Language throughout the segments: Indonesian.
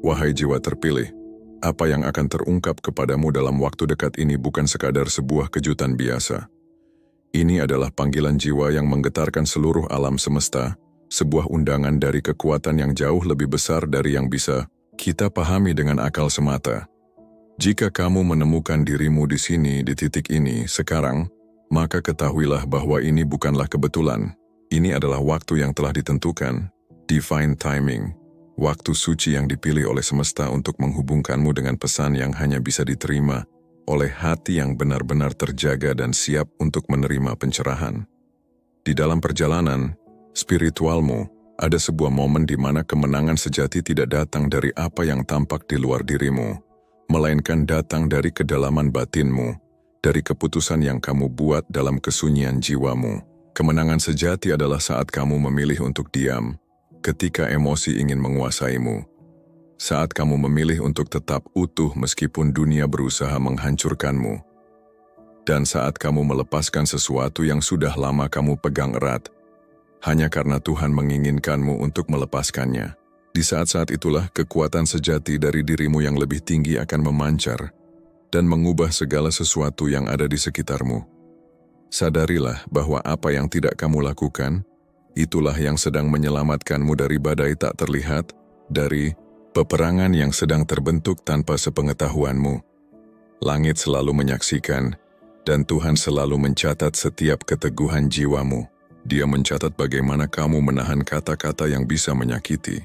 Wahai jiwa terpilih, apa yang akan terungkap kepadamu dalam waktu dekat ini bukan sekadar sebuah kejutan biasa. Ini adalah panggilan jiwa yang menggetarkan seluruh alam semesta, sebuah undangan dari kekuatan yang jauh lebih besar dari yang bisa kita pahami dengan akal semata. Jika kamu menemukan dirimu di sini, di titik ini, sekarang, maka ketahuilah bahwa ini bukanlah kebetulan. Ini adalah waktu yang telah ditentukan, divine timing. Waktu suci yang dipilih oleh semesta untuk menghubungkanmu dengan pesan yang hanya bisa diterima oleh hati yang benar-benar terjaga dan siap untuk menerima pencerahan. Di dalam perjalanan spiritualmu, ada sebuah momen di mana kemenangan sejati tidak datang dari apa yang tampak di luar dirimu, melainkan datang dari kedalaman batinmu, dari keputusan yang kamu buat dalam kesunyian jiwamu. Kemenangan sejati adalah saat kamu memilih untuk diam, ketika emosi ingin menguasaimu. Saat kamu memilih untuk tetap utuh meskipun dunia berusaha menghancurkanmu. Dan saat kamu melepaskan sesuatu yang sudah lama kamu pegang erat, hanya karena Tuhan menginginkanmu untuk melepaskannya. Di saat-saat itulah kekuatan sejati dari dirimu yang lebih tinggi akan memancar dan mengubah segala sesuatu yang ada di sekitarmu. Sadarilah bahwa apa yang tidak kamu lakukan, itulah yang sedang menyelamatkanmu dari badai tak terlihat, dari peperangan yang sedang terbentuk tanpa sepengetahuanmu. Langit selalu menyaksikan, dan Tuhan selalu mencatat setiap keteguhan jiwamu. Dia mencatat bagaimana kamu menahan kata-kata yang bisa menyakiti,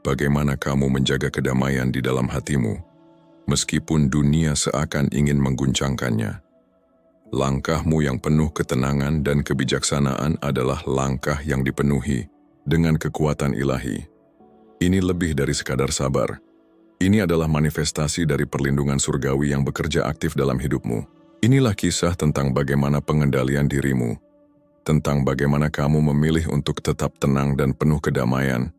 bagaimana kamu menjaga kedamaian di dalam hatimu, meskipun dunia seakan ingin mengguncangkannya. Langkahmu yang penuh ketenangan dan kebijaksanaan adalah langkah yang dipenuhi dengan kekuatan ilahi. Ini lebih dari sekadar sabar. Ini adalah manifestasi dari perlindungan surgawi yang bekerja aktif dalam hidupmu. Inilah kisah tentang bagaimana pengendalian dirimu, tentang bagaimana kamu memilih untuk tetap tenang dan penuh kedamaian,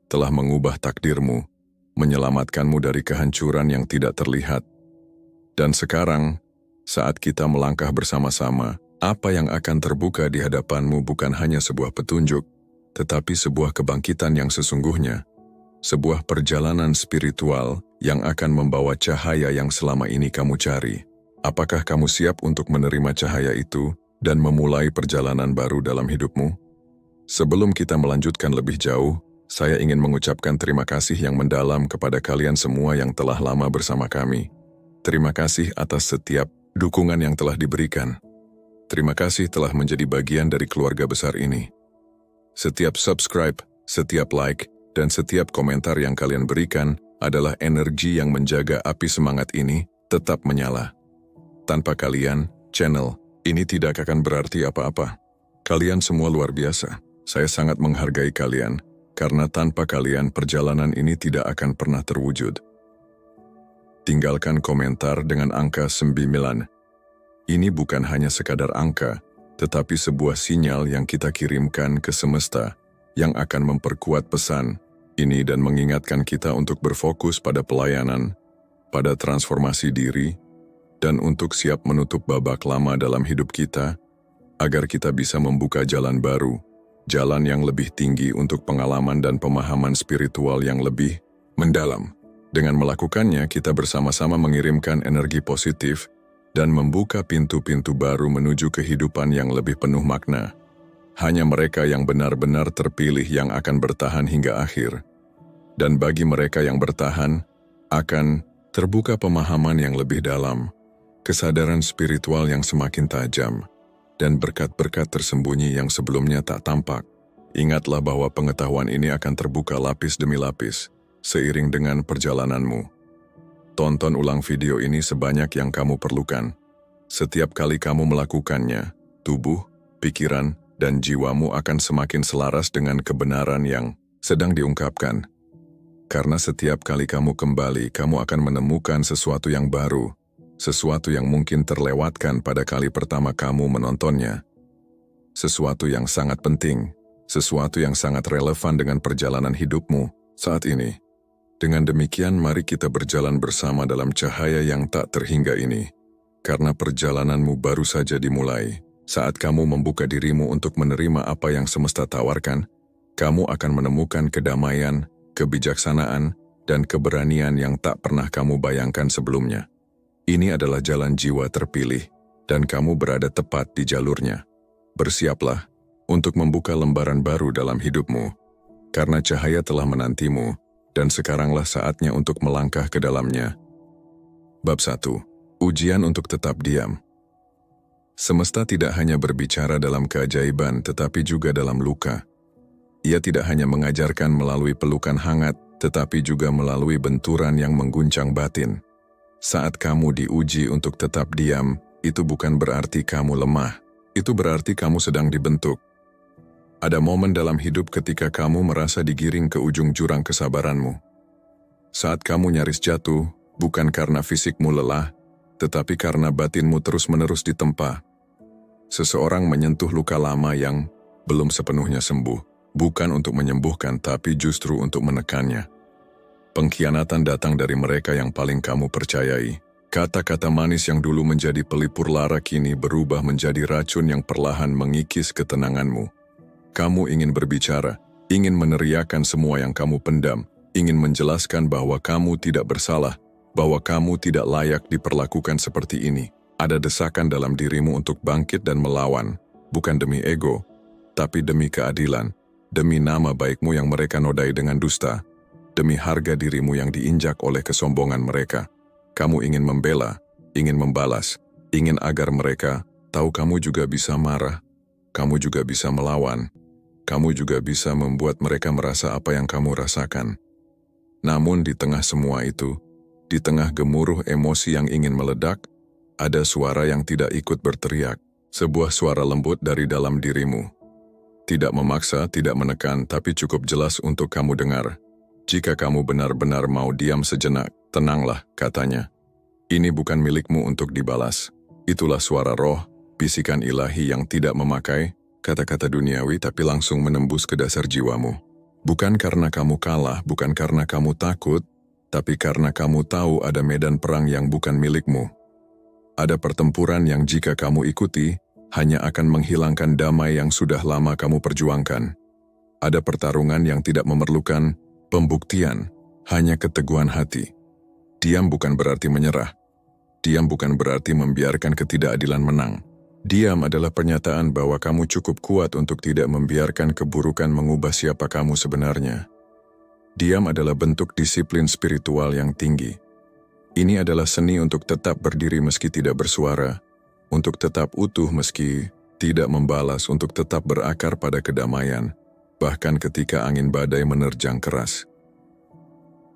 telah mengubah takdirmu, menyelamatkanmu dari kehancuran yang tidak terlihat. Dan sekarang, saat kita melangkah bersama-sama, apa yang akan terbuka di hadapanmu bukan hanya sebuah petunjuk, tetapi sebuah kebangkitan yang sesungguhnya, sebuah perjalanan spiritual yang akan membawa cahaya yang selama ini kamu cari. Apakah kamu siap untuk menerima cahaya itu dan memulai perjalanan baru dalam hidupmu? Sebelum kita melanjutkan lebih jauh, saya ingin mengucapkan terima kasih yang mendalam kepada kalian semua yang telah lama bersama kami. Terima kasih atas setiap dukungan yang telah diberikan. Terima kasih telah menjadi bagian dari keluarga besar ini. Setiap subscribe, setiap like, dan setiap komentar yang kalian berikan adalah energi yang menjaga api semangat ini tetap menyala. Tanpa kalian, channel ini tidak akan berarti apa-apa. Kalian semua luar biasa. Saya sangat menghargai kalian, karena tanpa kalian perjalanan ini tidak akan pernah terwujud. Tinggalkan komentar dengan angka 9. Ini bukan hanya sekadar angka, tetapi sebuah sinyal yang kita kirimkan ke semesta yang akan memperkuat pesan ini dan mengingatkan kita untuk berfokus pada pelayanan, pada transformasi diri, dan untuk siap menutup babak lama dalam hidup kita, agar kita bisa membuka jalan baru, jalan yang lebih tinggi untuk pengalaman dan pemahaman spiritual yang lebih mendalam. Dengan melakukannya, kita bersama-sama mengirimkan energi positif dan membuka pintu-pintu baru menuju kehidupan yang lebih penuh makna. Hanya mereka yang benar-benar terpilih yang akan bertahan hingga akhir. Dan bagi mereka yang bertahan, akan terbuka pemahaman yang lebih dalam, kesadaran spiritual yang semakin tajam, dan berkat-berkat tersembunyi yang sebelumnya tak tampak. Ingatlah bahwa pengetahuan ini akan terbuka lapis demi lapis, seiring dengan perjalananmu. Tonton ulang video ini sebanyak yang kamu perlukan. Setiap kali kamu melakukannya, tubuh, pikiran, dan jiwamu akan semakin selaras dengan kebenaran yang sedang diungkapkan. Karena setiap kali kamu kembali, kamu akan menemukan sesuatu yang baru, sesuatu yang mungkin terlewatkan pada kali pertama kamu menontonnya. Sesuatu yang sangat penting, sesuatu yang sangat relevan dengan perjalanan hidupmu saat ini. Dengan demikian, mari kita berjalan bersama dalam cahaya yang tak terhingga ini. Karena perjalananmu baru saja dimulai. Saat kamu membuka dirimu untuk menerima apa yang semesta tawarkan, kamu akan menemukan kedamaian, kebijaksanaan, dan keberanian yang tak pernah kamu bayangkan sebelumnya. Ini adalah jalan jiwa terpilih, dan kamu berada tepat di jalurnya. Bersiaplah untuk membuka lembaran baru dalam hidupmu, karena cahaya telah menantimu, dan sekaranglah saatnya untuk melangkah ke dalamnya. Bab 1. Ujian untuk tetap diam. Semesta tidak hanya berbicara dalam keajaiban, tetapi juga dalam luka. Ia tidak hanya mengajarkan melalui pelukan hangat, tetapi juga melalui benturan yang mengguncang batin. Saat kamu diuji untuk tetap diam, itu bukan berarti kamu lemah. Itu berarti kamu sedang dibentuk. Ada momen dalam hidup ketika kamu merasa digiring ke ujung jurang kesabaranmu. Saat kamu nyaris jatuh, bukan karena fisikmu lelah, tetapi karena batinmu terus-menerus ditempa. Seseorang menyentuh luka lama yang belum sepenuhnya sembuh. Bukan untuk menyembuhkan, tapi justru untuk menekannya. Pengkhianatan datang dari mereka yang paling kamu percayai. Kata-kata manis yang dulu menjadi pelipur lara kini berubah menjadi racun yang perlahan mengikis ketenanganmu. Kamu ingin berbicara, ingin meneriakkan semua yang kamu pendam, ingin menjelaskan bahwa kamu tidak bersalah, bahwa kamu tidak layak diperlakukan seperti ini. Ada desakan dalam dirimu untuk bangkit dan melawan, bukan demi ego, tapi demi keadilan. Demi nama baikmu yang mereka nodai dengan dusta, demi harga dirimu yang diinjak oleh kesombongan mereka. Kamu ingin membela, ingin membalas, ingin agar mereka tahu kamu juga bisa marah, kamu juga bisa melawan, kamu juga bisa membuat mereka merasa apa yang kamu rasakan. Namun di tengah semua itu, di tengah gemuruh emosi yang ingin meledak, ada suara yang tidak ikut berteriak, sebuah suara lembut dari dalam dirimu. Tidak memaksa, tidak menekan, tapi cukup jelas untuk kamu dengar. Jika kamu benar-benar mau diam sejenak, tenanglah, katanya. Ini bukan milikmu untuk dibalas. Itulah suara roh, bisikan ilahi yang tidak memakai kata-kata duniawi tapi langsung menembus ke dasar jiwamu. Bukan karena kamu kalah, bukan karena kamu takut, tapi karena kamu tahu ada medan perang yang bukan milikmu. Ada pertempuran yang jika kamu ikuti, hanya akan menghilangkan damai yang sudah lama kamu perjuangkan. Ada pertarungan yang tidak memerlukan pembuktian, hanya keteguhan hati. Diam bukan berarti menyerah. Diam bukan berarti membiarkan ketidakadilan menang. Diam adalah pernyataan bahwa kamu cukup kuat untuk tidak membiarkan keburukan mengubah siapa kamu sebenarnya. Diam adalah bentuk disiplin spiritual yang tinggi. Ini adalah seni untuk tetap berdiri meski tidak bersuara, untuk tetap utuh meski tidak membalas, untuk tetap berakar pada kedamaian, bahkan ketika angin badai menerjang keras.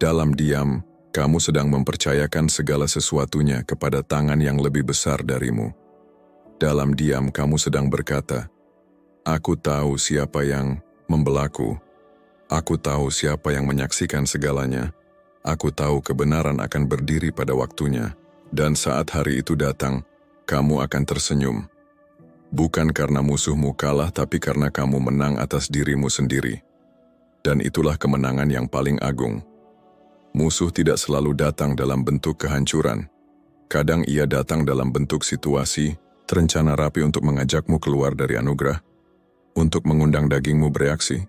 Dalam diam, kamu sedang mempercayakan segala sesuatunya kepada tangan yang lebih besar darimu. Dalam diam, kamu sedang berkata, "Aku tahu siapa yang membelaku. Aku tahu siapa yang menyaksikan segalanya. Aku tahu kebenaran akan berdiri pada waktunya. Dan saat hari itu datang, kamu akan tersenyum. Bukan karena musuhmu kalah, tapi karena kamu menang atas dirimu sendiri. Dan itulah kemenangan yang paling agung. Musuh tidak selalu datang dalam bentuk kehancuran. Kadang ia datang dalam bentuk situasi, terencana rapi untuk mengajakmu keluar dari anugerah, untuk mengundang dagingmu bereaksi.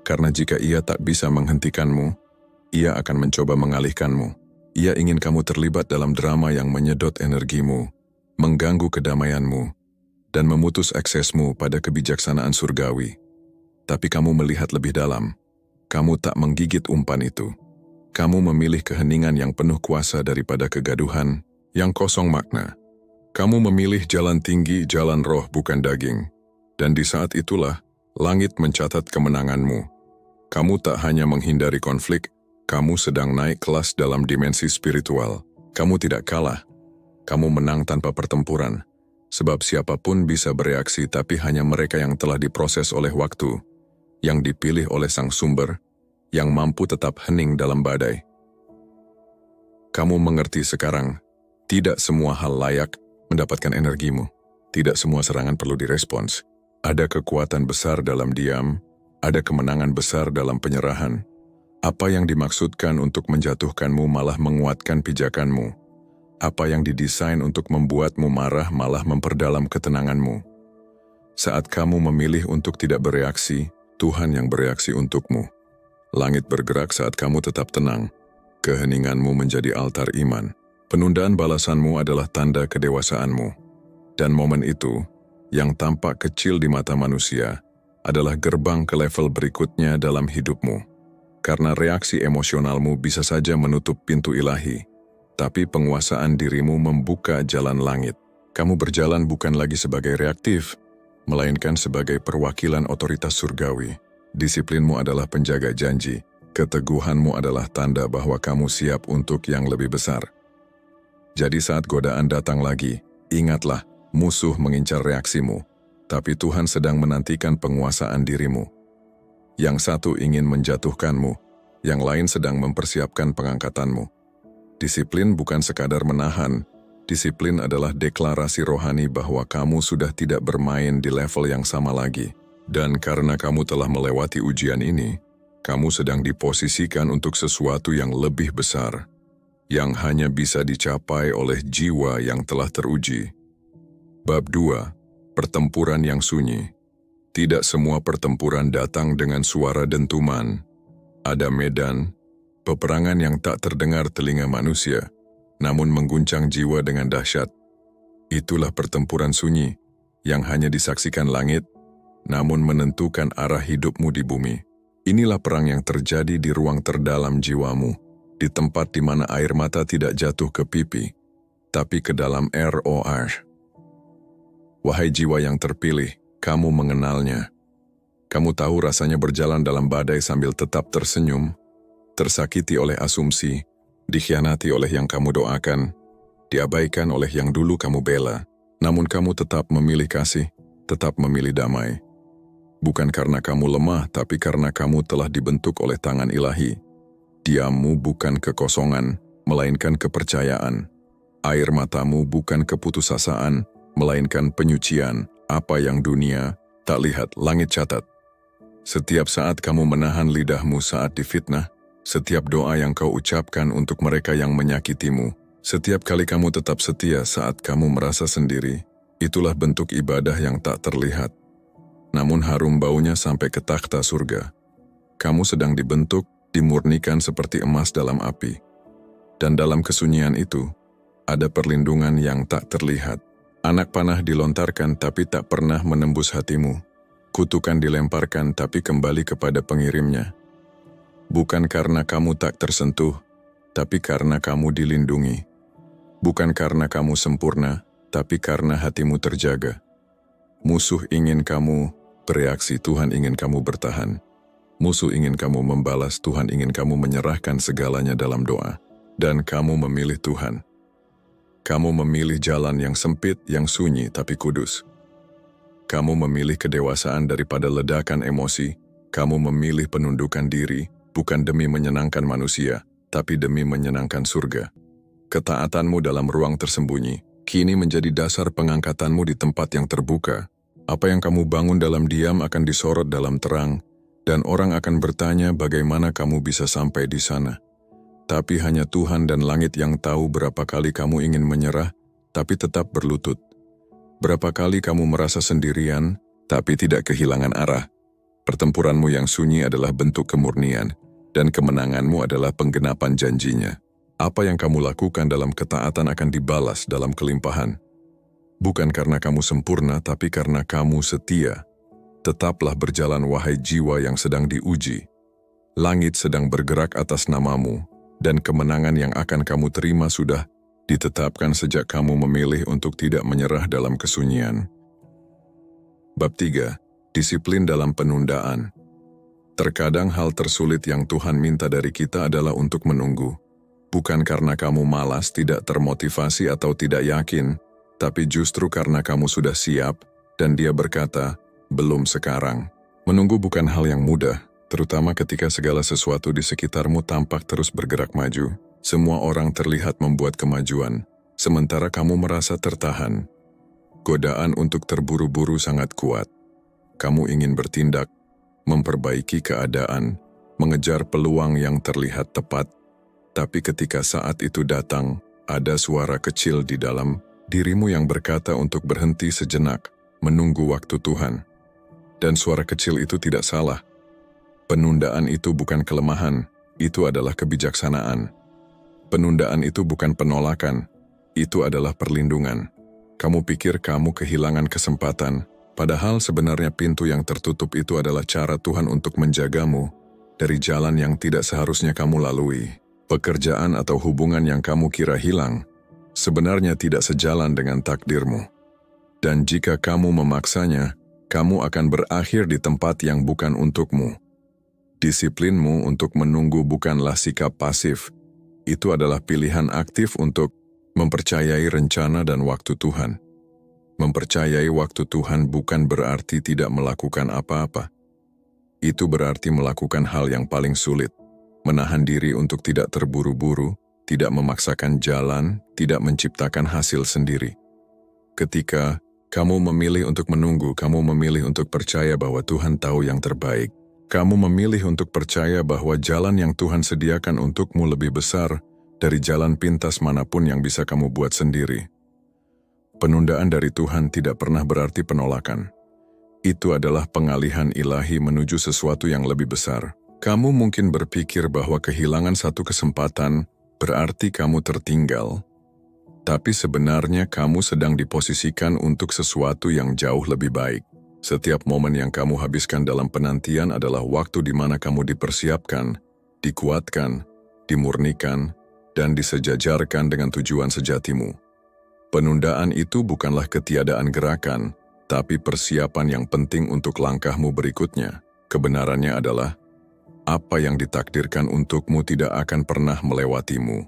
Karena jika ia tak bisa menghentikanmu, ia akan mencoba mengalihkanmu. Ia ingin kamu terlibat dalam drama yang menyedot energimu, mengganggu kedamaianmu, dan memutus aksesmu pada kebijaksanaan surgawi. Tapi kamu melihat lebih dalam. Kamu tak menggigit umpan itu. Kamu memilih keheningan yang penuh kuasa daripada kegaduhan yang kosong makna. Kamu memilih jalan tinggi, jalan roh bukan daging. Dan di saat itulah, langit mencatat kemenanganmu. Kamu tak hanya menghindari konflik, kamu sedang naik kelas dalam dimensi spiritual. Kamu tidak kalah. Kamu menang tanpa pertempuran, sebab siapapun bisa bereaksi, tapi hanya mereka yang telah diproses oleh waktu, yang dipilih oleh Sang Sumber, yang mampu tetap hening dalam badai. Kamu mengerti sekarang, tidak semua hal layak mendapatkan energimu. Tidak semua serangan perlu direspons. Ada kekuatan besar dalam diam, ada kemenangan besar dalam penyerahan. Apa yang dimaksudkan untuk menjatuhkanmu malah menguatkan pijakanmu. Apa yang didesain untuk membuatmu marah malah memperdalam ketenanganmu. Saat kamu memilih untuk tidak bereaksi, Tuhan yang bereaksi untukmu. Langit bergerak saat kamu tetap tenang. Keheninganmu menjadi altar iman. Penundaan balasanmu adalah tanda kedewasaanmu. Dan momen itu, yang tampak kecil di mata manusia, adalah gerbang ke level berikutnya dalam hidupmu. Karena reaksi emosionalmu bisa saja menutup pintu ilahi, tapi penguasaan dirimu membuka jalan langit. Kamu berjalan bukan lagi sebagai reaktif, melainkan sebagai perwakilan otoritas surgawi. Disiplinmu adalah penjaga janji. Keteguhanmu adalah tanda bahwa kamu siap untuk yang lebih besar. Jadi saat godaan datang lagi, ingatlah, musuh mengincar reaksimu, tapi Tuhan sedang menantikan penguasaan dirimu. Yang satu ingin menjatuhkanmu, yang lain sedang mempersiapkan pengangkatanmu. Disiplin bukan sekadar menahan, disiplin adalah deklarasi rohani bahwa kamu sudah tidak bermain di level yang sama lagi. Dan karena kamu telah melewati ujian ini, kamu sedang diposisikan untuk sesuatu yang lebih besar, yang hanya bisa dicapai oleh jiwa yang telah teruji. Bab 2. Pertempuran yang sunyi. Tidak semua pertempuran datang dengan suara dentuman. Ada medan, peperangan yang tak terdengar telinga manusia, namun mengguncang jiwa dengan dahsyat. Itulah pertempuran sunyi, yang hanya disaksikan langit, namun menentukan arah hidupmu di bumi. Inilah perang yang terjadi di ruang terdalam jiwamu, di tempat di mana air mata tidak jatuh ke pipi, tapi ke dalam ROR. Wahai jiwa yang terpilih, kamu mengenalnya. Kamu tahu rasanya berjalan dalam badai sambil tetap tersenyum, tersakiti oleh asumsi, dikhianati oleh yang kamu doakan, diabaikan oleh yang dulu kamu bela, namun kamu tetap memilih kasih, tetap memilih damai. Bukan karena kamu lemah, tapi karena kamu telah dibentuk oleh tangan ilahi. Diammu bukan kekosongan, melainkan kepercayaan. Air matamu bukan keputusasaan, melainkan penyucian. Apa yang dunia tak lihat, langit catat. Setiap saat kamu menahan lidahmu saat difitnah, setiap doa yang kau ucapkan untuk mereka yang menyakitimu, setiap kali kamu tetap setia saat kamu merasa sendiri, itulah bentuk ibadah yang tak terlihat. Namun harum baunya sampai ke takhta surga. Kamu sedang dibentuk, dimurnikan seperti emas dalam api. Dan dalam kesunyian itu, ada perlindungan yang tak terlihat. Anak panah dilontarkan tapi tak pernah menembus hatimu. Kutukan dilemparkan tapi kembali kepada pengirimnya. Bukan karena kamu tak tersentuh, tapi karena kamu dilindungi. Bukan karena kamu sempurna, tapi karena hatimu terjaga. Musuh ingin kamu bereaksi, Tuhan ingin kamu bertahan. Musuh ingin kamu membalas, Tuhan ingin kamu menyerahkan segalanya dalam doa. Dan kamu memilih Tuhan. Kamu memilih jalan yang sempit, yang sunyi, tapi kudus. Kamu memilih kedewasaan daripada ledakan emosi. Kamu memilih penundukan diri, bukan demi menyenangkan manusia, tapi demi menyenangkan surga. Ketaatanmu dalam ruang tersembunyi, kini menjadi dasar pengangkatanmu di tempat yang terbuka. Apa yang kamu bangun dalam diam akan disorot dalam terang, dan orang akan bertanya bagaimana kamu bisa sampai di sana. Tapi hanya Tuhan dan langit yang tahu berapa kali kamu ingin menyerah, tapi tetap berlutut. Berapa kali kamu merasa sendirian, tapi tidak kehilangan arah. Pertempuranmu yang sunyi adalah bentuk kemurnian, dan kemenanganmu adalah penggenapan janjinya. Apa yang kamu lakukan dalam ketaatan akan dibalas dalam kelimpahan. Bukan karena kamu sempurna, tapi karena kamu setia. Tetaplah berjalan wahai jiwa yang sedang diuji. Langit sedang bergerak atas namamu, dan kemenangan yang akan kamu terima sudah ditetapkan sejak kamu memilih untuk tidak menyerah dalam kesunyian. Bab 3. Disiplin dalam penundaan. Terkadang hal tersulit yang Tuhan minta dari kita adalah untuk menunggu. Bukan karena kamu malas, tidak termotivasi atau tidak yakin, tapi justru karena kamu sudah siap, dan Dia berkata, belum sekarang. Menunggu bukan hal yang mudah, terutama ketika segala sesuatu di sekitarmu tampak terus bergerak maju. Semua orang terlihat membuat kemajuan, sementara kamu merasa tertahan. Godaan untuk terburu-buru sangat kuat. Kamu ingin bertindak, memperbaiki keadaan, mengejar peluang yang terlihat tepat, tapi ketika saat itu datang, ada suara kecil di dalam dirimu yang berkata untuk berhenti sejenak, menunggu waktu Tuhan. Dan suara kecil itu tidak salah. Penundaan itu bukan kelemahan, itu adalah kebijaksanaan. Penundaan itu bukan penolakan, itu adalah perlindungan. Kamu pikir kamu kehilangan kesempatan, padahal sebenarnya pintu yang tertutup itu adalah cara Tuhan untuk menjagamu dari jalan yang tidak seharusnya kamu lalui. Pekerjaan atau hubungan yang kamu kira hilang, sebenarnya tidak sejalan dengan takdirmu. Dan jika kamu memaksanya, kamu akan berakhir di tempat yang bukan untukmu. Disiplinmu untuk menunggu bukanlah sikap pasif, itu adalah pilihan aktif untuk mempercayai rencana dan waktu Tuhan. Mempercayai waktu Tuhan bukan berarti tidak melakukan apa-apa. Itu berarti melakukan hal yang paling sulit. Menahan diri untuk tidak terburu-buru, tidak memaksakan jalan, tidak menciptakan hasil sendiri. Ketika kamu memilih untuk menunggu, kamu memilih untuk percaya bahwa Tuhan tahu yang terbaik. Kamu memilih untuk percaya bahwa jalan yang Tuhan sediakan untukmu lebih besar dari jalan pintas manapun yang bisa kamu buat sendiri. Penundaan dari Tuhan tidak pernah berarti penolakan. Itu adalah pengalihan ilahi menuju sesuatu yang lebih besar. Kamu mungkin berpikir bahwa kehilangan satu kesempatan berarti kamu tertinggal, tapi sebenarnya kamu sedang diposisikan untuk sesuatu yang jauh lebih baik. Setiap momen yang kamu habiskan dalam penantian adalah waktu di mana kamu dipersiapkan, dikuatkan, dimurnikan, dan disejajarkan dengan tujuan sejatimu. Penundaan itu bukanlah ketiadaan gerakan, tapi persiapan yang penting untuk langkahmu berikutnya. Kebenarannya adalah, apa yang ditakdirkan untukmu tidak akan pernah melewatimu,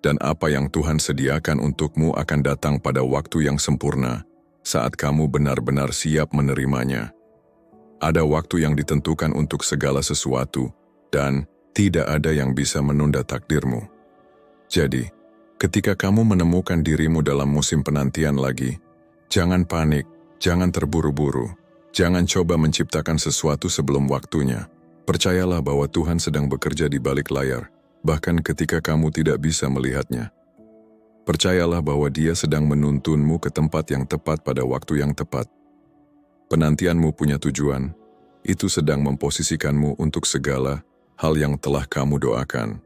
dan apa yang Tuhan sediakan untukmu akan datang pada waktu yang sempurna, saat kamu benar-benar siap menerimanya. Ada waktu yang ditentukan untuk segala sesuatu, dan tidak ada yang bisa menunda takdirmu. Jadi, ketika kamu menemukan dirimu dalam musim penantian lagi, jangan panik, jangan terburu-buru, jangan coba menciptakan sesuatu sebelum waktunya. Percayalah bahwa Tuhan sedang bekerja di balik layar, bahkan ketika kamu tidak bisa melihatnya. Percayalah bahwa Dia sedang menuntunmu ke tempat yang tepat pada waktu yang tepat. Penantianmu punya tujuan, itu sedang memposisikanmu untuk segala hal yang telah kamu doakan.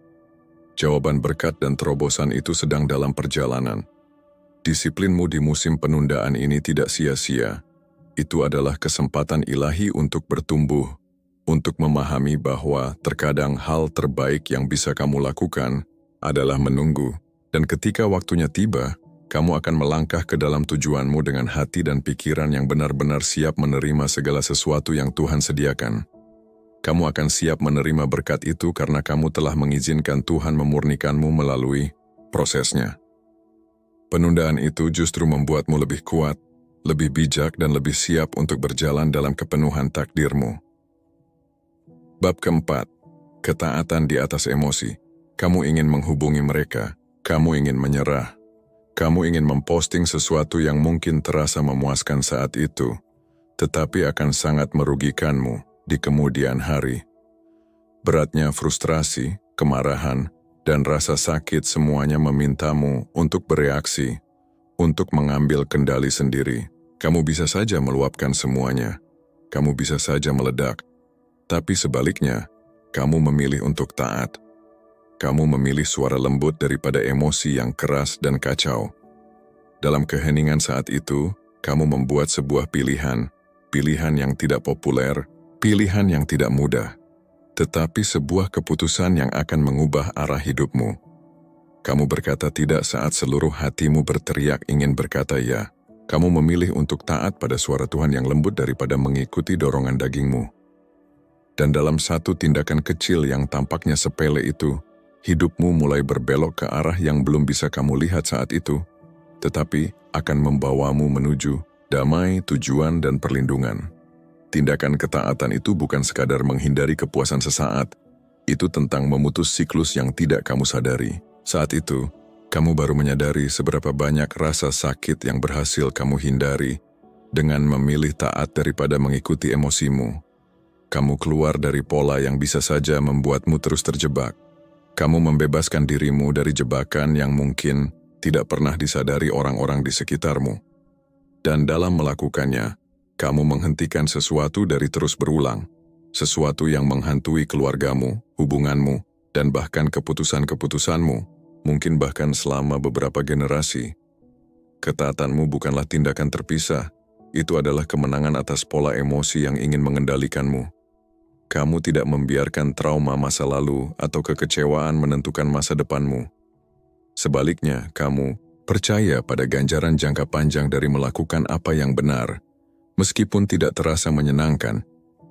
Jawaban berkat dan terobosan itu sedang dalam perjalanan. Disiplinmu di musim penundaan ini tidak sia-sia. Itu adalah kesempatan ilahi untuk bertumbuh, untuk memahami bahwa terkadang hal terbaik yang bisa kamu lakukan adalah menunggu, dan ketika waktunya tiba, kamu akan melangkah ke dalam tujuanmu dengan hati dan pikiran yang benar-benar siap menerima segala sesuatu yang Tuhan sediakan. Kamu akan siap menerima berkat itu karena kamu telah mengizinkan Tuhan memurnikanmu melalui prosesnya. Penundaan itu justru membuatmu lebih kuat, lebih bijak dan lebih siap untuk berjalan dalam kepenuhan takdirmu. Bab keempat, ketaatan di atas emosi. Kamu ingin menghubungi mereka, kamu ingin menyerah, kamu ingin memposting sesuatu yang mungkin terasa memuaskan saat itu, tetapi akan sangat merugikanmu di kemudian hari. Beratnya frustrasi, kemarahan, dan rasa sakit semuanya memintamu untuk bereaksi, untuk mengambil kendali sendiri. Kamu bisa saja meluapkan semuanya, kamu bisa saja meledak. Tapi sebaliknya, kamu memilih untuk taat. Kamu memilih suara lembut daripada emosi yang keras dan kacau. Dalam keheningan saat itu, kamu membuat sebuah pilihan yang tidak populer, pilihan yang tidak mudah, tetapi sebuah keputusan yang akan mengubah arah hidupmu. Kamu berkata tidak saat seluruh hatimu berteriak ingin berkata ya. Kamu memilih untuk taat pada suara Tuhan yang lembut daripada mengikuti dorongan dagingmu. Dan dalam satu tindakan kecil yang tampaknya sepele itu, hidupmu mulai berbelok ke arah yang belum bisa kamu lihat saat itu, tetapi akan membawamu menuju damai, tujuan, dan perlindungan. Tindakan ketaatan itu bukan sekadar menghindari kepuasan sesaat, itu tentang memutus siklus yang tidak kamu sadari. Saat itu, kamu baru menyadari seberapa banyak rasa sakit yang berhasil kamu hindari dengan memilih taat daripada mengikuti emosimu. Kamu keluar dari pola yang bisa saja membuatmu terus terjebak. Kamu membebaskan dirimu dari jebakan yang mungkin tidak pernah disadari orang-orang di sekitarmu. Dan dalam melakukannya, kamu menghentikan sesuatu dari terus berulang. Sesuatu yang menghantui keluargamu, hubunganmu, dan bahkan keputusan-keputusanmu. mungkin bahkan selama beberapa generasi. Ketaatanmu bukanlah tindakan terpisah, itu adalah kemenangan atas pola emosi yang ingin mengendalikanmu. Kamu tidak membiarkan trauma masa lalu atau kekecewaan menentukan masa depanmu. Sebaliknya, kamu percaya pada ganjaran jangka panjang dari melakukan apa yang benar. Meskipun tidak terasa menyenangkan,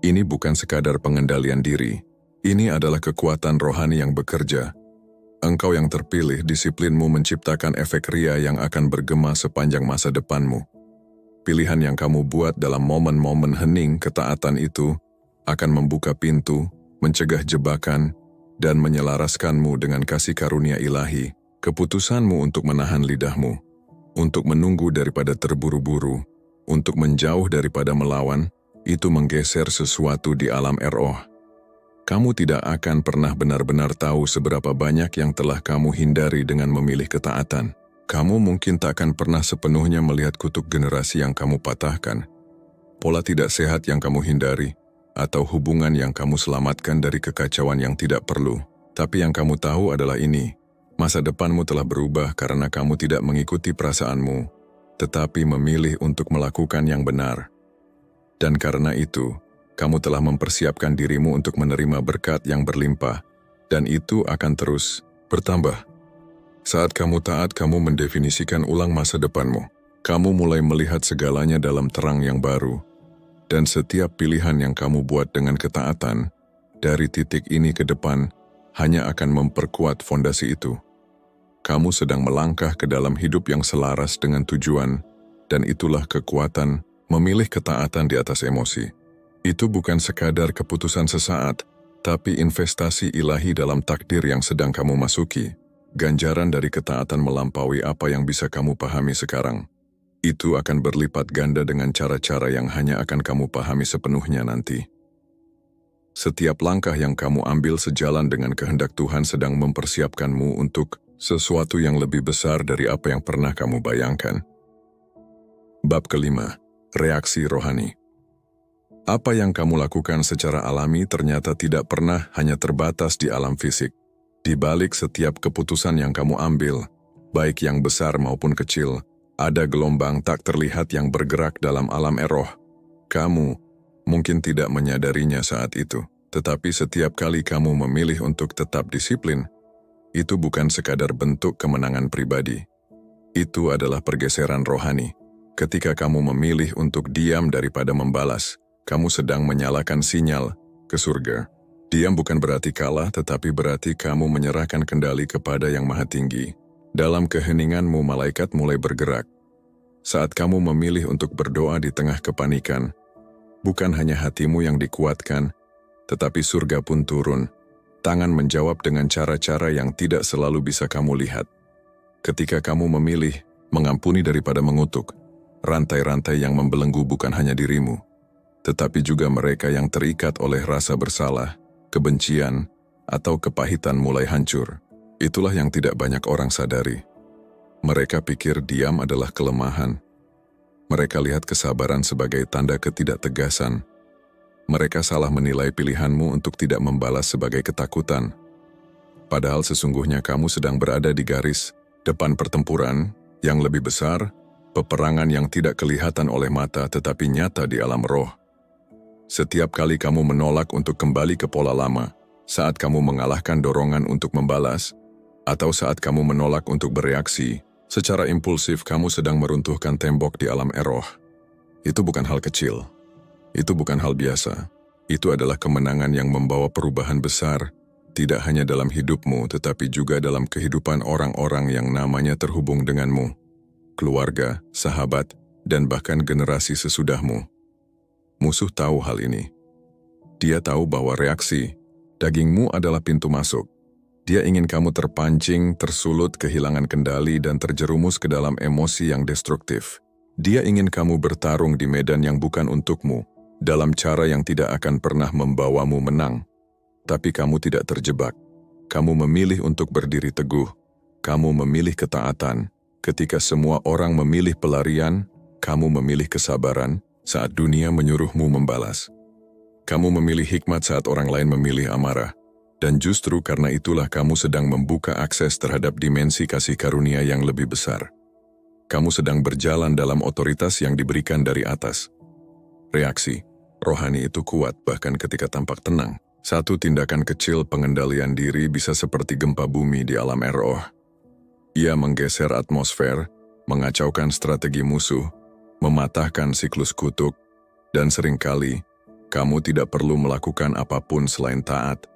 ini bukan sekadar pengendalian diri. Ini adalah kekuatan rohani yang bekerja. Engkau yang terpilih, disiplinmu menciptakan efek ria yang akan bergema sepanjang masa depanmu. Pilihan yang kamu buat dalam momen-momen hening ketaatan itu akan membuka pintu, mencegah jebakan, dan menyelaraskanmu dengan kasih karunia ilahi. Keputusanmu untuk menahan lidahmu, untuk menunggu daripada terburu-buru, untuk menjauh daripada melawan, itu menggeser sesuatu di alam roh. Kamu tidak akan pernah benar-benar tahu seberapa banyak yang telah kamu hindari dengan memilih ketaatan. Kamu mungkin tak akan pernah sepenuhnya melihat kutuk generasi yang kamu patahkan, pola tidak sehat yang kamu hindari, atau hubungan yang kamu selamatkan dari kekacauan yang tidak perlu. Tapi yang kamu tahu adalah ini, masa depanmu telah berubah karena kamu tidak mengikuti perasaanmu, tetapi memilih untuk melakukan yang benar. Dan karena itu, kamu telah mempersiapkan dirimu untuk menerima berkat yang berlimpah, dan itu akan terus bertambah. Saat kamu taat, kamu mendefinisikan ulang masa depanmu. Kamu mulai melihat segalanya dalam terang yang baru, dan setiap pilihan yang kamu buat dengan ketaatan, dari titik ini ke depan, hanya akan memperkuat fondasi itu. Kamu sedang melangkah ke dalam hidup yang selaras dengan tujuan, dan itulah kekuatan memilih ketaatan di atas emosi. Itu bukan sekadar keputusan sesaat, tapi investasi ilahi dalam takdir yang sedang kamu masuki. Ganjaran dari ketaatan melampaui apa yang bisa kamu pahami sekarang. Itu akan berlipat ganda dengan cara-cara yang hanya akan kamu pahami sepenuhnya nanti. Setiap langkah yang kamu ambil sejalan dengan kehendak Tuhan sedang mempersiapkanmu untuk sesuatu yang lebih besar dari apa yang pernah kamu bayangkan. Bab kelima, reaksi rohani. Apa yang kamu lakukan secara alami ternyata tidak pernah hanya terbatas di alam fisik. Di balik setiap keputusan yang kamu ambil, baik yang besar maupun kecil, ada gelombang tak terlihat yang bergerak dalam alam roh. Kamu mungkin tidak menyadarinya saat itu, tetapi setiap kali kamu memilih untuk tetap disiplin, itu bukan sekadar bentuk kemenangan pribadi. Itu adalah pergeseran rohani. Ketika kamu memilih untuk diam daripada membalas, kamu sedang menyalakan sinyal ke surga. Diam bukan berarti kalah, tetapi berarti kamu menyerahkan kendali kepada Yang Maha Tinggi. Dalam keheninganmu, malaikat mulai bergerak. Saat kamu memilih untuk berdoa di tengah kepanikan, bukan hanya hatimu yang dikuatkan, tetapi surga pun turun. Tangan menjawab dengan cara-cara yang tidak selalu bisa kamu lihat. Ketika kamu memilih mengampuni daripada mengutuk, rantai-rantai yang membelenggu bukan hanya dirimu, tetapi juga mereka yang terikat oleh rasa bersalah, kebencian, atau kepahitan mulai hancur. Itulah yang tidak banyak orang sadari. Mereka pikir diam adalah kelemahan. Mereka lihat kesabaran sebagai tanda ketidaktegasan. Mereka salah menilai pilihanmu untuk tidak membalas sebagai ketakutan. Padahal sesungguhnya kamu sedang berada di garis depan pertempuran yang lebih besar, peperangan yang tidak kelihatan oleh mata tetapi nyata di alam roh. Setiap kali kamu menolak untuk kembali ke pola lama, saat kamu mengalahkan dorongan untuk membalas, atau saat kamu menolak untuk bereaksi, secara impulsif kamu sedang meruntuhkan tembok di alam roh. Itu bukan hal kecil. Itu bukan hal biasa. Itu adalah kemenangan yang membawa perubahan besar, tidak hanya dalam hidupmu, tetapi juga dalam kehidupan orang-orang yang namanya terhubung denganmu, keluarga, sahabat, dan bahkan generasi sesudahmu. Musuh tahu hal ini. Dia tahu bahwa reaksi dagingmu adalah pintu masuk. Dia ingin kamu terpancing, tersulut, kehilangan kendali, dan terjerumus ke dalam emosi yang destruktif. Dia ingin kamu bertarung di medan yang bukan untukmu, dalam cara yang tidak akan pernah membawamu menang. Tapi kamu tidak terjebak. Kamu memilih untuk berdiri teguh. Kamu memilih ketaatan. Ketika semua orang memilih pelarian, kamu memilih kesabaran saat dunia menyuruhmu membalas. Kamu memilih hikmat saat orang lain memilih amarah. Dan justru karena itulah kamu sedang membuka akses terhadap dimensi kasih karunia yang lebih besar. Kamu sedang berjalan dalam otoritas yang diberikan dari atas. Reaksi rohani itu kuat bahkan ketika tampak tenang. Satu tindakan kecil pengendalian diri bisa seperti gempa bumi di alam roh. Ia menggeser atmosfer, mengacaukan strategi musuh, mematahkan siklus kutuk, dan seringkali kamu tidak perlu melakukan apapun selain taat.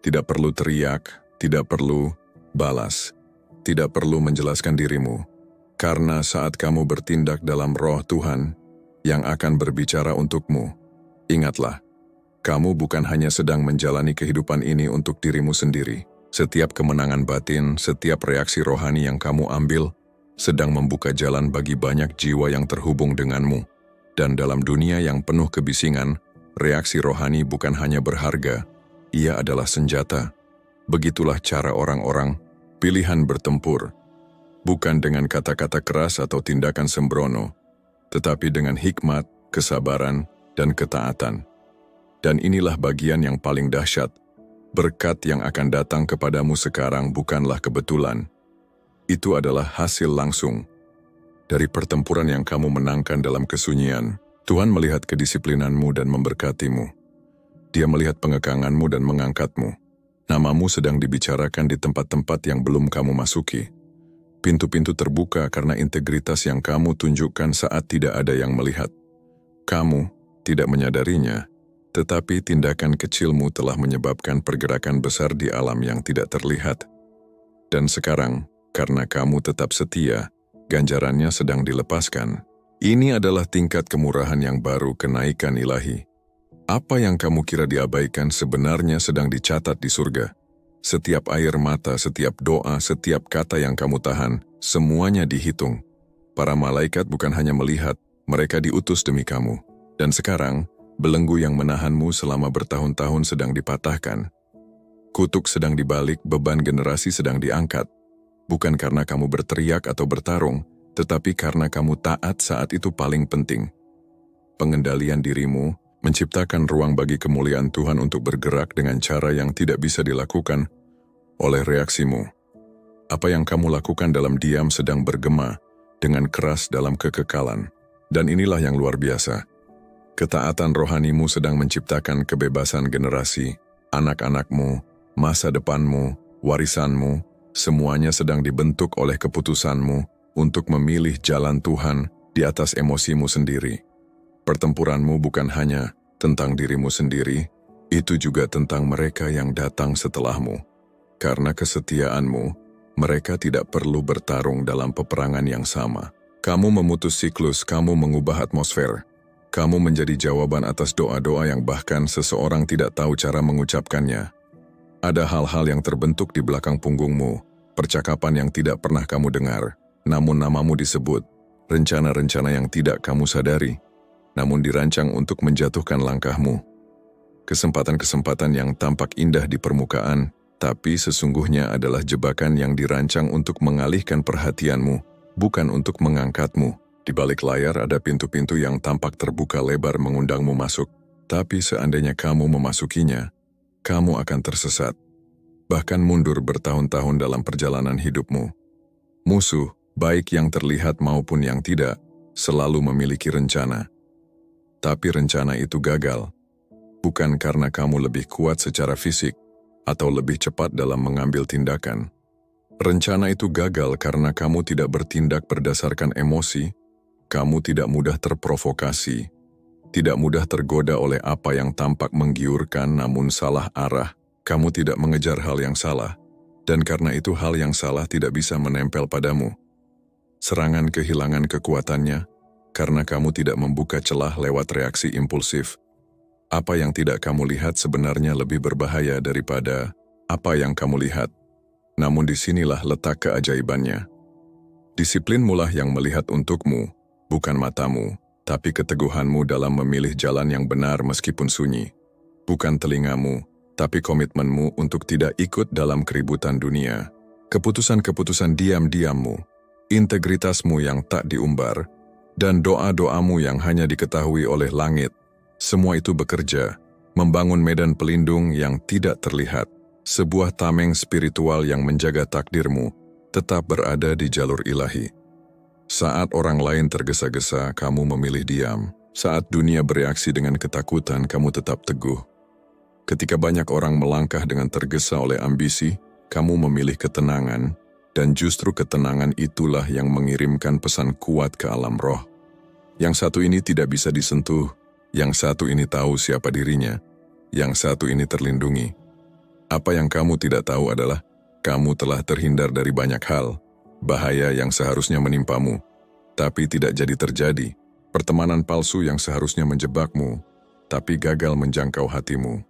Tidak perlu teriak, tidak perlu balas, tidak perlu menjelaskan dirimu. Karena saat kamu bertindak dalam roh Tuhan yang akan berbicara untukmu, ingatlah, kamu bukan hanya sedang menjalani kehidupan ini untuk dirimu sendiri. Setiap kemenangan batin, setiap reaksi rohani yang kamu ambil, sedang membuka jalan bagi banyak jiwa yang terhubung denganmu. Dan dalam dunia yang penuh kebisingan, reaksi rohani bukan hanya berharga, ia adalah senjata. Begitulah cara orang-orang pilihan bertempur. Bukan dengan kata-kata keras atau tindakan sembrono, tetapi dengan hikmat, kesabaran, dan ketaatan. Dan inilah bagian yang paling dahsyat. Berkat yang akan datang kepadamu sekarang bukanlah kebetulan. Itu adalah hasil langsung dari pertempuran yang kamu menangkan dalam kesunyian. Tuhan melihat kedisiplinanmu dan memberkatimu. Dia melihat pengekanganmu dan mengangkatmu. Namamu sedang dibicarakan di tempat-tempat yang belum kamu masuki. Pintu-pintu terbuka karena integritas yang kamu tunjukkan saat tidak ada yang melihat. Kamu tidak menyadarinya, tetapi tindakan kecilmu telah menyebabkan pergerakan besar di alam yang tidak terlihat. Dan sekarang, karena kamu tetap setia, ganjarannya sedang dilepaskan. Ini adalah tingkat kemurahan yang baru, kenaikan ilahi. Apa yang kamu kira diabaikan sebenarnya sedang dicatat di surga. Setiap air mata, setiap doa, setiap kata yang kamu tahan, semuanya dihitung. Para malaikat bukan hanya melihat, mereka diutus demi kamu. Dan sekarang, belenggu yang menahanmu selama bertahun-tahun sedang dipatahkan. Kutuk sedang dibalik, beban generasi sedang diangkat. Bukan karena kamu berteriak atau bertarung, tetapi karena kamu taat saat itu paling penting. Pengendalian dirimu menciptakan ruang bagi kemuliaan Tuhan untuk bergerak dengan cara yang tidak bisa dilakukan oleh reaksimu. Apa yang kamu lakukan dalam diam sedang bergema dengan keras dalam kekekalan. Dan inilah yang luar biasa. Ketaatan rohanimu sedang menciptakan kebebasan generasi, anak-anakmu, masa depanmu, warisanmu, semuanya sedang dibentuk oleh keputusanmu untuk memilih jalan Tuhan di atas emosimu sendiri. Pertempuranmu bukan hanya tentang dirimu sendiri, itu juga tentang mereka yang datang setelahmu. Karena kesetiaanmu, mereka tidak perlu bertarung dalam peperangan yang sama. Kamu memutus siklus, kamu mengubah atmosfer. Kamu menjadi jawaban atas doa-doa yang bahkan seseorang tidak tahu cara mengucapkannya. Ada hal-hal yang terbentuk di belakang punggungmu, percakapan yang tidak pernah kamu dengar, namun namamu disebut, rencana-rencana yang tidak kamu sadari, namun dirancang untuk menjatuhkan langkahmu. Kesempatan-kesempatan yang tampak indah di permukaan, tapi sesungguhnya adalah jebakan yang dirancang untuk mengalihkan perhatianmu, bukan untuk mengangkatmu. Di balik layar ada pintu-pintu yang tampak terbuka lebar mengundangmu masuk, tapi seandainya kamu memasukinya, kamu akan tersesat, bahkan mundur bertahun-tahun dalam perjalanan hidupmu. Musuh, baik yang terlihat maupun yang tidak, selalu memiliki rencana. Tapi rencana itu gagal, bukan karena kamu lebih kuat secara fisik atau lebih cepat dalam mengambil tindakan. Rencana itu gagal karena kamu tidak bertindak berdasarkan emosi, kamu tidak mudah terprovokasi, tidak mudah tergoda oleh apa yang tampak menggiurkan namun salah arah, kamu tidak mengejar hal yang salah, dan karena itu hal yang salah tidak bisa menempel padamu. Serangan kehilangan kekuatannya, karena kamu tidak membuka celah lewat reaksi impulsif. Apa yang tidak kamu lihat sebenarnya lebih berbahaya daripada apa yang kamu lihat. Namun disinilah letak keajaibannya. Disiplinmulah yang melihat untukmu, bukan matamu, tapi keteguhanmu dalam memilih jalan yang benar meskipun sunyi. Bukan telingamu, tapi komitmenmu untuk tidak ikut dalam keributan dunia. Keputusan-keputusan diam-diammu, integritasmu yang tak diumbar, dan doa-doamu yang hanya diketahui oleh langit, semua itu bekerja, membangun medan pelindung yang tidak terlihat. Sebuah tameng spiritual yang menjaga takdirmu tetap berada di jalur ilahi. Saat orang lain tergesa-gesa, kamu memilih diam. Saat dunia bereaksi dengan ketakutan, kamu tetap teguh. Ketika banyak orang melangkah dengan tergesa oleh ambisi, kamu memilih ketenangan, dan justru ketenangan itulah yang mengirimkan pesan kuat ke alam roh. Yang satu ini tidak bisa disentuh, yang satu ini tahu siapa dirinya, yang satu ini terlindungi. Apa yang kamu tidak tahu adalah, kamu telah terhindar dari banyak hal, bahaya yang seharusnya menimpamu, tapi tidak jadi terjadi. Pertemanan palsu yang seharusnya menjebakmu, tapi gagal menjangkau hatimu.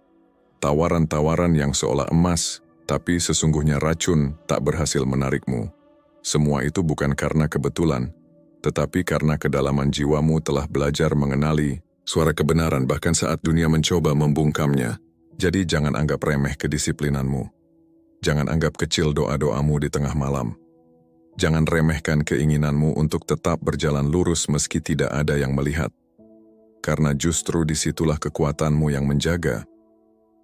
Tawaran-tawaran yang seolah emas, tapi sesungguhnya racun tak berhasil menarikmu. Semua itu bukan karena kebetulan, tetapi karena kedalaman jiwamu telah belajar mengenali suara kebenaran bahkan saat dunia mencoba membungkamnya. Jadi jangan anggap remeh kedisiplinanmu. Jangan anggap kecil doa-doamu di tengah malam. Jangan remehkan keinginanmu untuk tetap berjalan lurus meski tidak ada yang melihat. Karena justru disitulah kekuatanmu yang menjaga.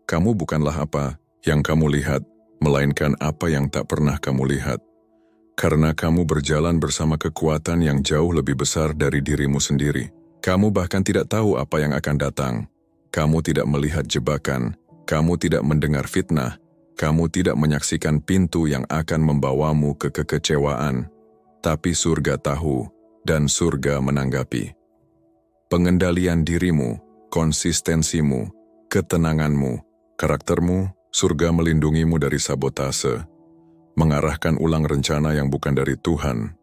Kamu bukanlah apa yang kamu lihat, melainkan apa yang tak pernah kamu lihat. Karena kamu berjalan bersama kekuatan yang jauh lebih besar dari dirimu sendiri. Kamu bahkan tidak tahu apa yang akan datang. Kamu tidak melihat jebakan. Kamu tidak mendengar fitnah. Kamu tidak menyaksikan pintu yang akan membawamu ke kekecewaan, tapi surga tahu dan surga menanggapi. Pengendalian dirimu, konsistensimu, ketenanganmu, karaktermu, surga melindungimu dari sabotase, mengarahkan ulang rencana yang bukan dari Tuhan.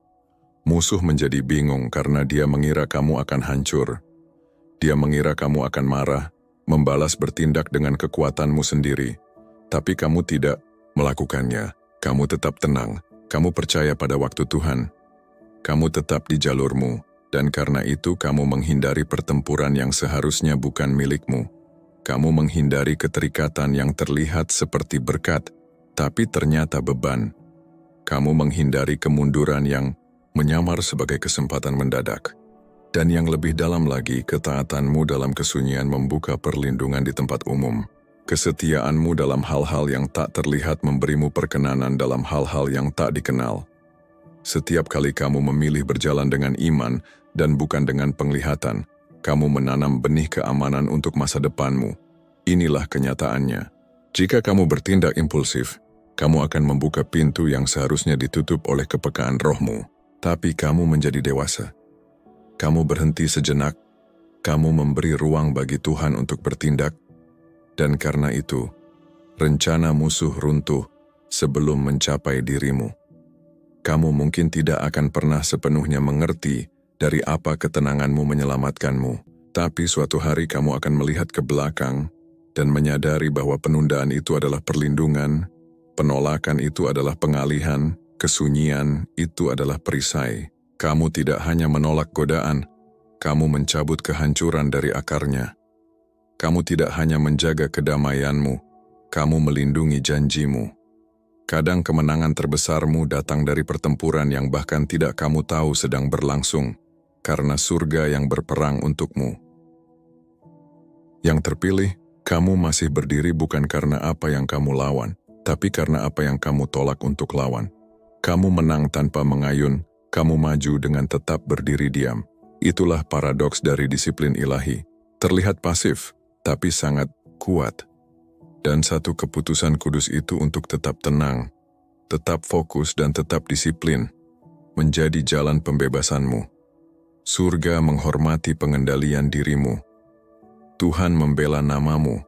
Musuh menjadi bingung karena dia mengira kamu akan hancur. Dia mengira kamu akan marah, membalas bertindak dengan kekuatanmu sendiri. Tapi kamu tidak melakukannya. Kamu tetap tenang. Kamu percaya pada waktu Tuhan. Kamu tetap di jalurmu, dan karena itu kamu menghindari pertempuran yang seharusnya bukan milikmu. Kamu menghindari keterikatan yang terlihat seperti berkat, tapi ternyata beban. Kamu menghindari kemunduran yang menyamar sebagai kesempatan mendadak. Dan yang lebih dalam lagi, ketaatanmu dalam kesunyian membuka perlindungan di tempat umum. Kesetiaanmu dalam hal-hal yang tak terlihat memberimu perkenanan dalam hal-hal yang tak dikenal. Setiap kali kamu memilih berjalan dengan iman dan bukan dengan penglihatan, kamu menanam benih keamanan untuk masa depanmu. Inilah kenyataannya. Jika kamu bertindak impulsif, kamu akan membuka pintu yang seharusnya ditutup oleh kepekaan rohmu. Tapi kamu menjadi dewasa. Kamu berhenti sejenak, kamu memberi ruang bagi Tuhan untuk bertindak, dan karena itu, rencana musuh runtuh sebelum mencapai dirimu. Kamu mungkin tidak akan pernah sepenuhnya mengerti dari apa ketenanganmu menyelamatkanmu, tapi suatu hari kamu akan melihat ke belakang dan menyadari bahwa penundaan itu adalah perlindungan, penolakan itu adalah pengalihan, kesunyian itu adalah perisai. Kamu tidak hanya menolak godaan, kamu mencabut kehancuran dari akarnya. Kamu tidak hanya menjaga kedamaianmu, kamu melindungi janjimu. Kadang kemenangan terbesarmu datang dari pertempuran yang bahkan tidak kamu tahu sedang berlangsung, karena surga yang berperang untukmu. Yang terpilih, kamu masih berdiri bukan karena apa yang kamu lawan, tapi karena apa yang kamu tolak untuk lawan. Kamu menang tanpa mengayun, kamu maju dengan tetap berdiri diam. Itulah paradoks dari disiplin ilahi. Terlihat pasif, tapi sangat kuat. Dan satu keputusan kudus itu untuk tetap tenang, tetap fokus dan tetap disiplin, menjadi jalan pembebasanmu. Surga menghormati pengendalian dirimu. Tuhan membela namamu,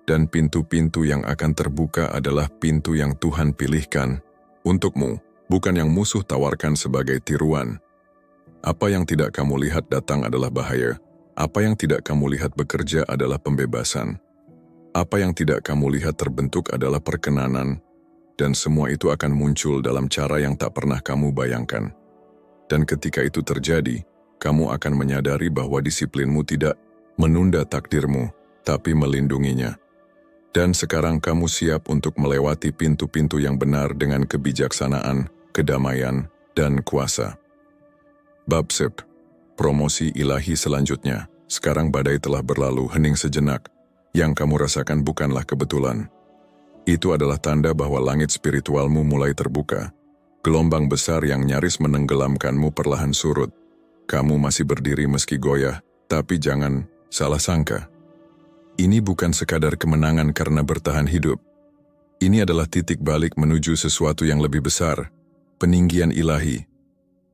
dan pintu-pintu yang akan terbuka adalah pintu yang Tuhan pilihkan untukmu, bukan yang musuh tawarkan sebagai tiruan. Apa yang tidak kamu lihat datang adalah bahaya. Apa yang tidak kamu lihat bekerja adalah pembebasan. Apa yang tidak kamu lihat terbentuk adalah perkenanan, dan semua itu akan muncul dalam cara yang tak pernah kamu bayangkan. Dan ketika itu terjadi, kamu akan menyadari bahwa disiplinmu tidak menunda takdirmu, tapi melindunginya. Dan sekarang kamu siap untuk melewati pintu-pintu yang benar dengan kebijaksanaan, kedamaian, dan kuasa. Bab 10. Promosi ilahi selanjutnya. Sekarang badai telah berlalu, hening sejenak. Yang kamu rasakan bukanlah kebetulan. Itu adalah tanda bahwa langit spiritualmu mulai terbuka. Gelombang besar yang nyaris menenggelamkanmu perlahan surut. Kamu masih berdiri meski goyah, tapi jangan salah sangka. Ini bukan sekadar kemenangan karena bertahan hidup. Ini adalah titik balik menuju sesuatu yang lebih besar, peninggian ilahi.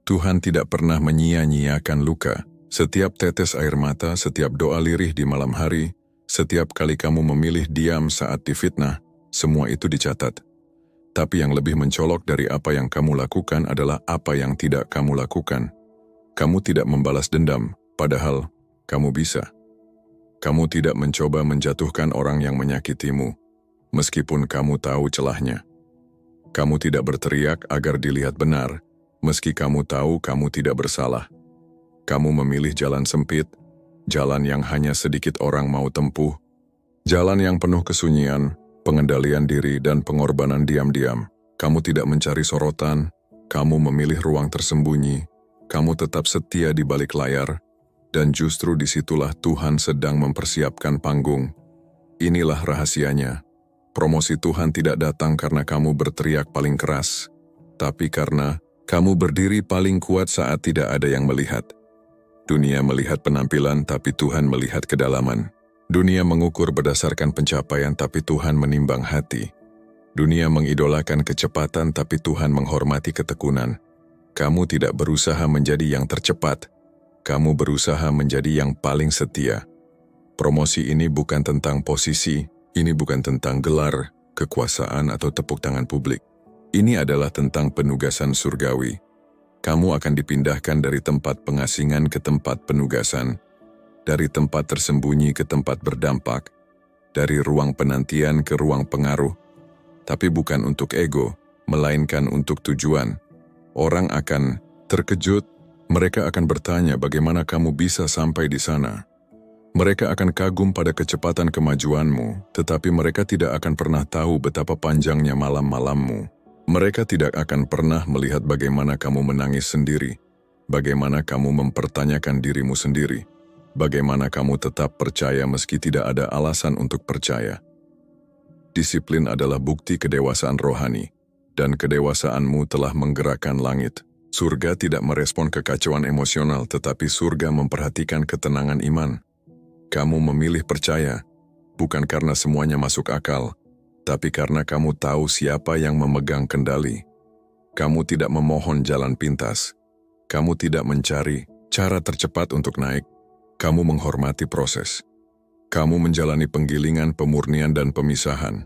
Tuhan tidak pernah menyia-nyiakan luka. Setiap tetes air mata, setiap doa lirih di malam hari, setiap kali kamu memilih diam saat difitnah, semua itu dicatat. Tapi yang lebih mencolok dari apa yang kamu lakukan adalah apa yang tidak kamu lakukan. Kamu tidak membalas dendam, padahal kamu bisa. Kamu tidak mencoba menjatuhkan orang yang menyakitimu, meskipun kamu tahu celahnya. Kamu tidak berteriak agar dilihat benar, meski kamu tahu kamu tidak bersalah. Kamu memilih jalan sempit, jalan yang hanya sedikit orang mau tempuh, jalan yang penuh kesunyian, pengendalian diri dan pengorbanan diam-diam. Kamu tidak mencari sorotan, kamu memilih ruang tersembunyi, kamu tetap setia di balik layar, dan justru disitulah Tuhan sedang mempersiapkan panggung. Inilah rahasianya. Promosi Tuhan tidak datang karena kamu berteriak paling keras, tapi karena kamu berdiri paling kuat saat tidak ada yang melihat. Dunia melihat penampilan, tapi Tuhan melihat kedalaman. Dunia mengukur berdasarkan pencapaian, tapi Tuhan menimbang hati. Dunia mengidolakan kecepatan, tapi Tuhan menghormati ketekunan. Kamu tidak berusaha menjadi yang tercepat, kamu berusaha menjadi yang paling setia. Promosi ini bukan tentang posisi, ini bukan tentang gelar, kekuasaan atau tepuk tangan publik. Ini adalah tentang penugasan surgawi. Kamu akan dipindahkan dari tempat pengasingan ke tempat penugasan, dari tempat tersembunyi ke tempat berdampak, dari ruang penantian ke ruang pengaruh, tapi bukan untuk ego, melainkan untuk tujuan. Orang akan terkejut, mereka akan bertanya bagaimana kamu bisa sampai di sana. Mereka akan kagum pada kecepatan kemajuanmu, tetapi mereka tidak akan pernah tahu betapa panjangnya malam-malammu. Mereka tidak akan pernah melihat bagaimana kamu menangis sendiri, bagaimana kamu mempertanyakan dirimu sendiri, bagaimana kamu tetap percaya meski tidak ada alasan untuk percaya. Disiplin adalah bukti kedewasaan rohani, dan kedewasaanmu telah menggerakkan langit. Surga tidak merespon kekacauan emosional, tetapi surga memperhatikan ketenangan iman. Kamu memilih percaya, bukan karena semuanya masuk akal, tapi karena kamu tahu siapa yang memegang kendali. Kamu tidak memohon jalan pintas. Kamu tidak mencari cara tercepat untuk naik. Kamu menghormati proses. Kamu menjalani penggilingan, pemurnian, dan pemisahan.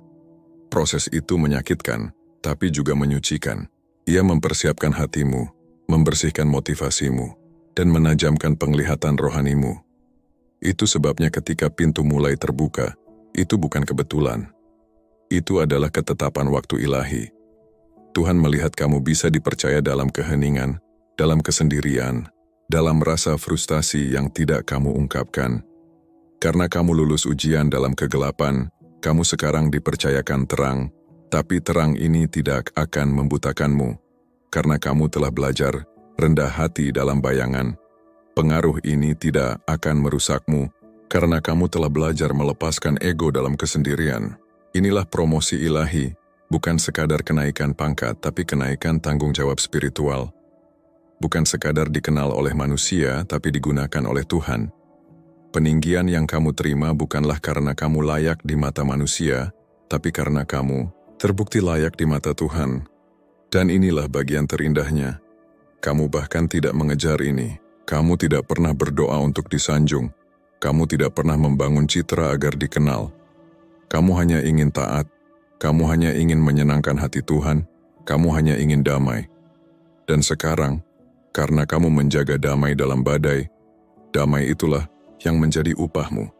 Proses itu menyakitkan, tapi juga menyucikan. Ia mempersiapkan hatimu, membersihkan motivasimu, dan menajamkan penglihatan rohanimu. Itu sebabnya ketika pintu mulai terbuka, itu bukan kebetulan. Itu adalah ketetapan waktu ilahi. Tuhan melihat kamu bisa dipercaya dalam keheningan, dalam kesendirian, dalam rasa frustasi yang tidak kamu ungkapkan. Karena kamu lulus ujian dalam kegelapan, kamu sekarang dipercayakan terang, tapi terang ini tidak akan membutakanmu. Karena kamu telah belajar rendah hati dalam bayangan, pengaruh ini tidak akan merusakmu, karena kamu telah belajar melepaskan ego dalam kesendirian. Inilah promosi ilahi, bukan sekadar kenaikan pangkat, tapi kenaikan tanggung jawab spiritual. Bukan sekadar dikenal oleh manusia, tapi digunakan oleh Tuhan. Peninggian yang kamu terima bukanlah karena kamu layak di mata manusia, tapi karena kamu terbukti layak di mata Tuhan. Dan inilah bagian terindahnya. Kamu bahkan tidak mengejar ini. Kamu tidak pernah berdoa untuk disanjung. Kamu tidak pernah membangun citra agar dikenal. Kamu hanya ingin taat, kamu hanya ingin menyenangkan hati Tuhan, kamu hanya ingin damai. Dan sekarang, karena kamu menjaga damai dalam badai, damai itulah yang menjadi upahmu.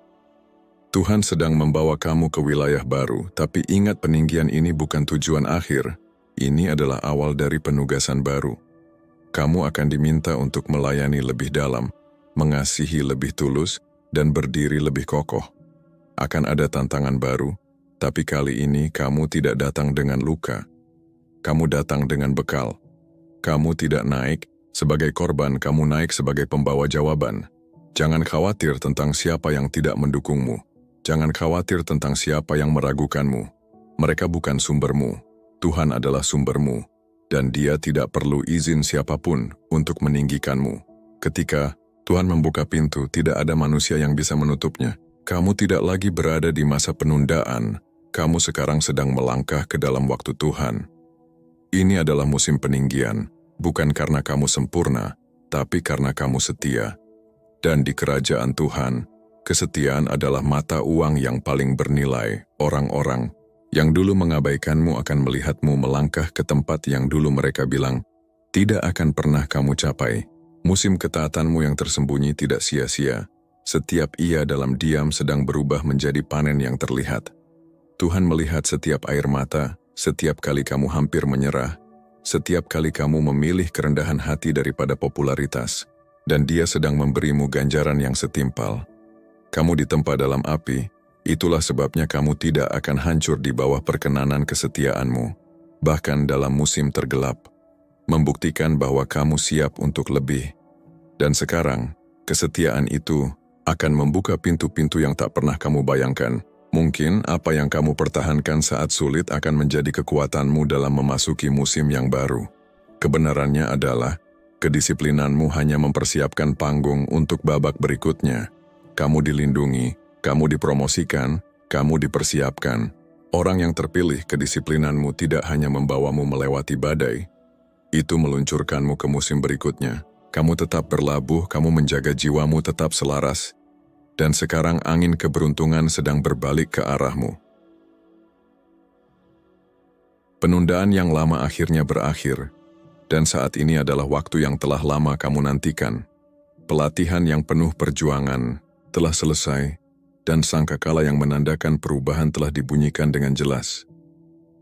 Tuhan sedang membawa kamu ke wilayah baru, tapi ingat peninggian ini bukan tujuan akhir, ini adalah awal dari penugasan baru. Kamu akan diminta untuk melayani lebih dalam, mengasihi lebih tulus, dan berdiri lebih kokoh. Akan ada tantangan baru, tapi kali ini kamu tidak datang dengan luka. Kamu datang dengan bekal. Kamu tidak naik sebagai korban, kamu naik sebagai pembawa jawaban. Jangan khawatir tentang siapa yang tidak mendukungmu. Jangan khawatir tentang siapa yang meragukanmu. Mereka bukan sumbermu, Tuhan adalah sumbermu, dan Dia tidak perlu izin siapapun untuk meninggikanmu. Ketika Tuhan membuka pintu, tidak ada manusia yang bisa menutupnya. Kamu tidak lagi berada di masa penundaan, kamu sekarang sedang melangkah ke dalam waktu Tuhan. Ini adalah musim peninggian, bukan karena kamu sempurna, tapi karena kamu setia. Dan di kerajaan Tuhan, kesetiaan adalah mata uang yang paling bernilai. Orang-orang yang dulu mengabaikanmu akan melihatmu melangkah ke tempat yang dulu mereka bilang, tidak akan pernah kamu capai. Musim ketaatanmu yang tersembunyi tidak sia-sia. Setiap ia dalam diam sedang berubah menjadi panen yang terlihat. Tuhan melihat setiap air mata, setiap kali kamu hampir menyerah, setiap kali kamu memilih kerendahan hati daripada popularitas, dan Dia sedang memberimu ganjaran yang setimpal. Kamu ditempa dalam api, itulah sebabnya kamu tidak akan hancur di bawah perkenanan kesetiaanmu, bahkan dalam musim tergelap, membuktikan bahwa kamu siap untuk lebih. Dan sekarang, kesetiaan itu akan membuka pintu-pintu yang tak pernah kamu bayangkan. Mungkin apa yang kamu pertahankan saat sulit akan menjadi kekuatanmu dalam memasuki musim yang baru. Kebenarannya adalah, kedisiplinanmu hanya mempersiapkan panggung untuk babak berikutnya. Kamu dilindungi, kamu dipromosikan, kamu dipersiapkan. Orang yang terpilih, kedisiplinanmu tidak hanya membawamu melewati badai, itu meluncurkanmu ke musim berikutnya. Kamu tetap berlabuh, kamu menjaga jiwamu tetap selaras, dan sekarang angin keberuntungan sedang berbalik ke arahmu. Penundaan yang lama akhirnya berakhir, dan saat ini adalah waktu yang telah lama kamu nantikan. Pelatihan yang penuh perjuangan telah selesai, dan sangkakala yang menandakan perubahan telah dibunyikan dengan jelas.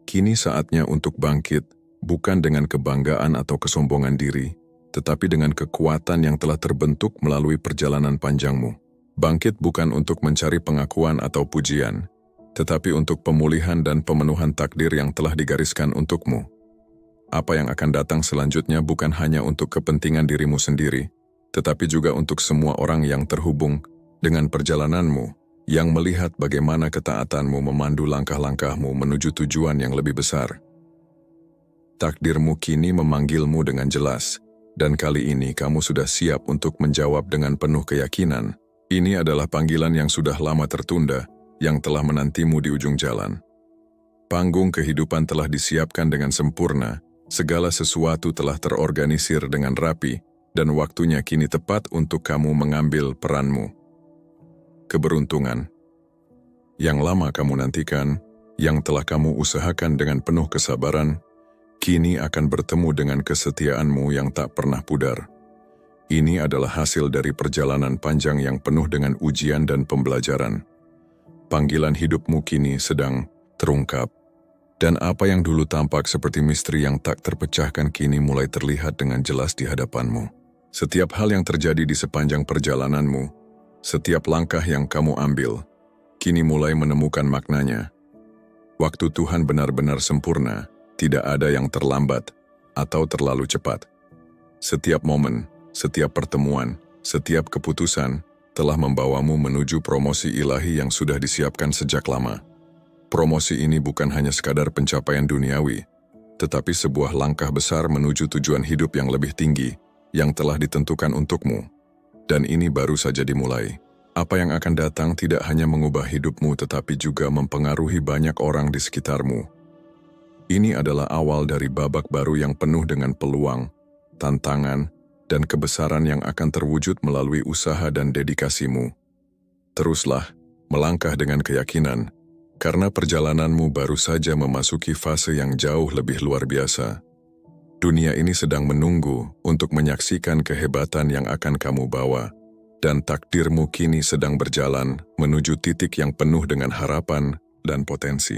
Kini saatnya untuk bangkit, bukan dengan kebanggaan atau kesombongan diri, tetapi dengan kekuatan yang telah terbentuk melalui perjalanan panjangmu. Bangkit bukan untuk mencari pengakuan atau pujian, tetapi untuk pemulihan dan pemenuhan takdir yang telah digariskan untukmu. Apa yang akan datang selanjutnya bukan hanya untuk kepentingan dirimu sendiri, tetapi juga untuk semua orang yang terhubung dengan perjalananmu, yang melihat bagaimana ketaatanmu memandu langkah-langkahmu menuju tujuan yang lebih besar. Takdirmu kini memanggilmu dengan jelas, dan kali ini kamu sudah siap untuk menjawab dengan penuh keyakinan. Ini adalah panggilan yang sudah lama tertunda, yang telah menantimu di ujung jalan. Panggung kehidupan telah disiapkan dengan sempurna, segala sesuatu telah terorganisir dengan rapi, dan waktunya kini tepat untuk kamu mengambil peranmu. Keberuntungan yang lama kamu nantikan, yang telah kamu usahakan dengan penuh kesabaran, kini akan bertemu dengan kesetiaanmu yang tak pernah pudar. Ini adalah hasil dari perjalanan panjang yang penuh dengan ujian dan pembelajaran. Panggilan hidupmu kini sedang terungkap, dan apa yang dulu tampak seperti misteri yang tak terpecahkan kini mulai terlihat dengan jelas di hadapanmu. Setiap hal yang terjadi di sepanjang perjalananmu, setiap langkah yang kamu ambil, kini mulai menemukan maknanya. Waktu Tuhan benar-benar sempurna, tidak ada yang terlambat atau terlalu cepat. Setiap momen, setiap pertemuan, setiap keputusan telah membawamu menuju promosi ilahi yang sudah disiapkan sejak lama. Promosi ini bukan hanya sekadar pencapaian duniawi, tetapi sebuah langkah besar menuju tujuan hidup yang lebih tinggi yang telah ditentukan untukmu. Dan ini baru saja dimulai. Apa yang akan datang tidak hanya mengubah hidupmu tetapi juga mempengaruhi banyak orang di sekitarmu. Ini adalah awal dari babak baru yang penuh dengan peluang, tantangan, dan kebesaran yang akan terwujud melalui usaha dan dedikasimu. Teruslah melangkah dengan keyakinan, karena perjalananmu baru saja memasuki fase yang jauh lebih luar biasa. Dunia ini sedang menunggu untuk menyaksikan kehebatan yang akan kamu bawa, dan takdirmu kini sedang berjalan menuju titik yang penuh dengan harapan dan potensi.